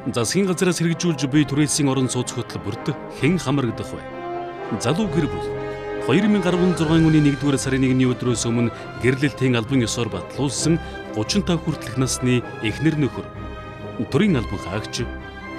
Засгийн газраас хэрэгжүүлж буй түрээсийн орон сууц хөтөлбөрт хэн хамрагдах вэ? Залуу гэр бүл 2016 оны 1-р сарын 1-ний өдрөөс өмнө гэрлэлтийн албан ёсоор батлуулсан 35 хүртэлх насны эхнэр нөхөр, төрийн албан хаагч,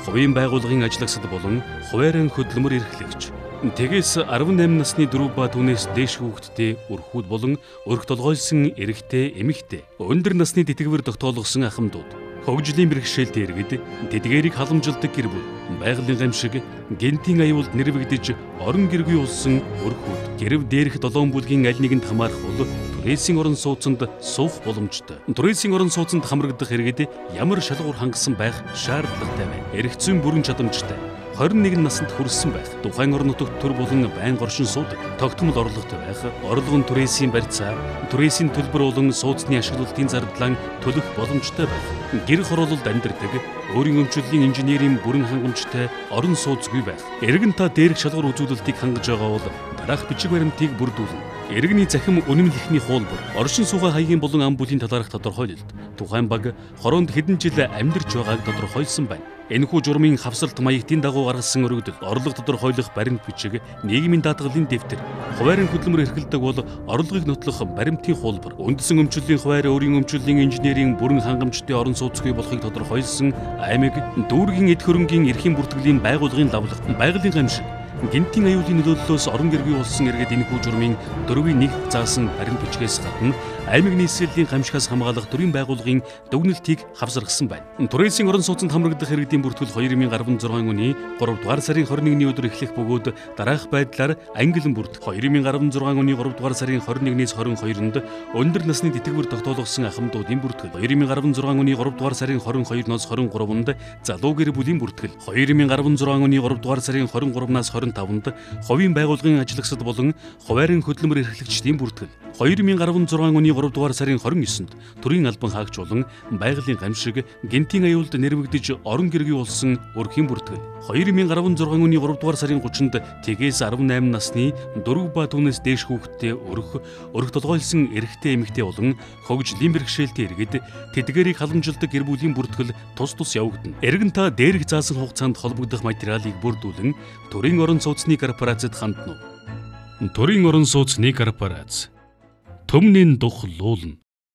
хувийн байгууллагын ажлагчид болон хуваарийн хөдөлмөр эрхлэгч, тэгээс 18 насны дөрөв ба түүнээс дээш хүүхэдтэй өрхүүд болон өрх толгойлсон эрэгтэй, эмэгтэй, өндөр насны тэтгэвэр тогтоологсон ахмадууд, хөгжлийн бэрхшээлтэй иргэд, тэдгээрийг халамжилдаг гэр бүл, байгалийн гамшиг, гэнэтийн аюулд нэрвэгдэж орон гэргүй болсон өрхүүд, гэрв дээрх 7 бүлгийн аль нэгэнд хамаарах бол түрээсийн орон сууцанд суух боломжтой. Түрээсийн орон сууцанд хамрагдах иргэд ямар шалгуур хангасан байх шаардлагатай вэ? Эрх зүйн бүрэн чадамжтай, 21 наснд хүрсэн байх, тухайн орон нутагт төр болон байнга оршин суудаг, тогтмол орлоготой байх, орлого нь түрээсийн барьцаа, түрээсийн төлбөр болон сууцны ашиглалтын зардлаа төлөх боломжтой байх, гэр хороололд амьдардаг, өөрийн өмчлөлийн инженерийн бүрэн хангамжтай орон сууцгүй байх. Эргэн та дээрх шалгуур үзүүлэлтийг хангаж байгаа бол дараах бичиг баримтыг бүрдүүлнэ. Иргэний захим үнэмлэхний хуулбар, оршин суугаа хаягийн болон ам бүлийн талаарх тодорхойлолт, тухайн баг хороонд хэдэн жил амьдарч байгааг тодорхойлсон байна. Энэхүү журмын хавсалт маягтын дагуу гаргасан өргөдөл, орлого тодорхойлох баримт бичиг, нийгмийн даатгалын дэвтэр, хуваарийн хөдөлмөр эрхэлдэг бол орлогыг нотлох баримтын хуулбар, үндэсэн өмчлөлийн хуваарь, өөрийн өмчлөлийн инженерийн бүрэн хангамжтай орон сууцгүй болохыг тодорхойлсон аймаг, дүүргийн эд хөрөнгийн эрхийн бүртгэлийн байгууллагын лавлага, байгалийн гамшиг, гэнэтийн аюулын нөлөөллөөс орон гэргүй болсон иргэд энэхүү журмын 4-1 заасан баримт бичгээс гадна аймаг нийслэлийн гамшигаас хамгаалах төрийн байгууллагын дүгнэлтийг хавсаргасан байна. Түрээсийн орон сууцанд хамрагдах иргэдийн бүртгэл 2016 оны 3-р сарын 21-ний өдөр эхлэх бөгөөд дараах байдлаар ангилан бүрдэх. 2016 оны 3-р сарын 21-ээс 22-нд өндөр насны тэтгэвэр тогтоологсон ахмадуудын бүртгэл. 2016 оны 3-р сарын 22-ноос 23-нд залуу гэр бүлийн бүртгэл. 2016 оны 3-р сарын 23-наас 25-нд хувийн байгууллагын ажлагчид болон хуваарийн хөдөлмөр эрхлэгчдийн бүртгэл. 2016 оны 3-р сарын 29-нд төрийн албан хаагч болон байгалийн гамшиг, гэнэтийн аюулд нэрвэгдэж орон гэргүй болсон өрхийн бүртгэл. 2016 оны 3-р сарын 30-нд тэгээс 18 насны дөрөв ба түүнээс дээш хүүхэдтэй өрх толгойлсон эрэгтэй, эмэгтэй болон хөгжлийн бэрхшээлтэй иргэд, тэдгээрийг халамжилдаг гэр бүлийн бүртгэл тус явагдана. Эргэн та дээрх заасан хугацаанд холбогдох материалыг бүрдүүлэн төрийн орон сууцны корпорацид хандна уу? Төрийн орон сууцны корпорац төмнийн дух луулна.